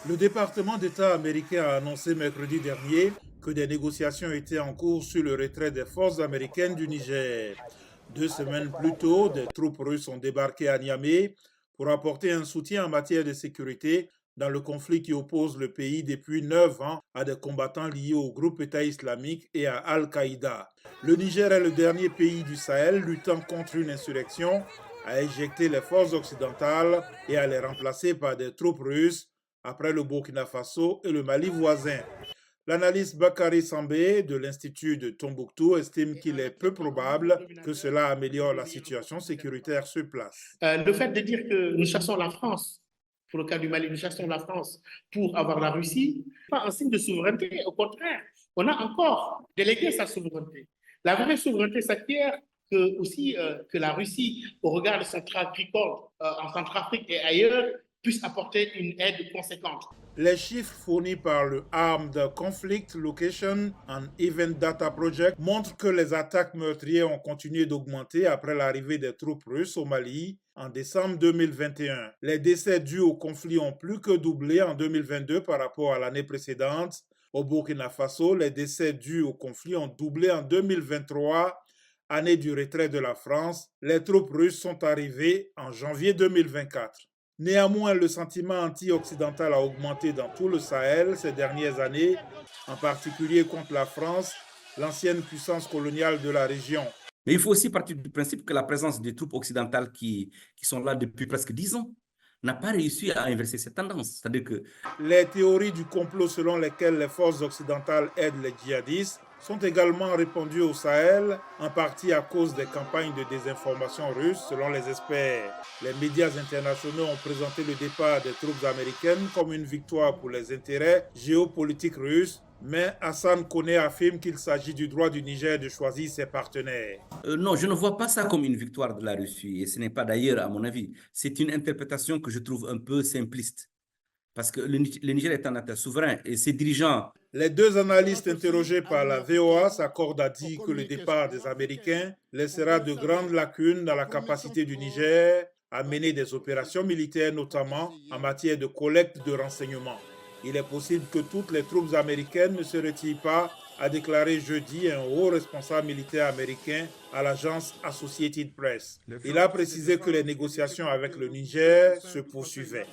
Le département d'État américain a annoncé mercredi dernier que des négociations étaient en cours sur le retrait des forces américaines du Niger. 2 semaines plus tôt, des troupes russes ont débarqué à Niamey pour apporter un soutien en matière de sécurité dans le conflit qui oppose le pays depuis 9 ans à des combattants liés au groupe État islamique et à Al-Qaïda. Le Niger est le dernier pays du Sahel luttant contre une insurrection, a éjecté les forces occidentales et à les remplacer par des troupes russes après le Burkina Faso et le Mali voisin. L'analyste Bakary Sambé de l'Institut de Tombouctou estime qu'il est peu probable que cela améliore la situation sécuritaire sur place. Le fait de dire que nous chassons la France, pour le cas du Mali, nous chassons la France pour avoir la Russie, pas un signe de souveraineté. Au contraire, on a encore délégué sa souveraineté. La vraie souveraineté s'acquiert que la Russie, au regard de son trafic agricole en Centrafrique et ailleurs, puisse apporter une aide conséquente. Les chiffres fournis par le Armed Conflict Location and Event Data Project montrent que les attaques meurtrières ont continué d'augmenter après l'arrivée des troupes russes au Mali en décembre 2021. Les décès dus au conflit ont plus que doublé en 2022 par rapport à l'année précédente. Au Burkina Faso, les décès dus au conflit ont doublé en 2023, année du retrait de la France. Les troupes russes sont arrivées en janvier 2024. Néanmoins, le sentiment anti-occidental a augmenté dans tout le Sahel ces dernières années, en particulier contre la France, l'ancienne puissance coloniale de la région. Mais il faut aussi partir du principe que la présence des troupes occidentales qui sont là depuis presque 10 ans n'a pas réussi à inverser cette tendance. C'est-à-dire que les théories du complot selon lesquelles les forces occidentales aident les djihadistes sont également répandues au Sahel, en partie à cause des campagnes de désinformation russes, selon les experts. Les médias internationaux ont présenté le départ des troupes américaines comme une victoire pour les intérêts géopolitiques russes, mais Hassan Koné affirme qu'il s'agit du droit du Niger de choisir ses partenaires. Non, je ne vois pas ça comme une victoire de la Russie, et ce n'est pas d'ailleurs, à mon avis. C'est une interprétation que je trouve un peu simpliste, parce que le Niger est un État souverain, et ses dirigeants... Les deux analystes interrogés par la VOA s'accordent à dire que le départ des Américains laissera de grandes lacunes dans la capacité du Niger à mener des opérations militaires, notamment en matière de collecte de renseignements. Il est possible que toutes les troupes américaines ne se retirent pas, a déclaré jeudi un haut responsable militaire américain à l'agence Associated Press. Il a précisé que les négociations avec le Niger se poursuivaient.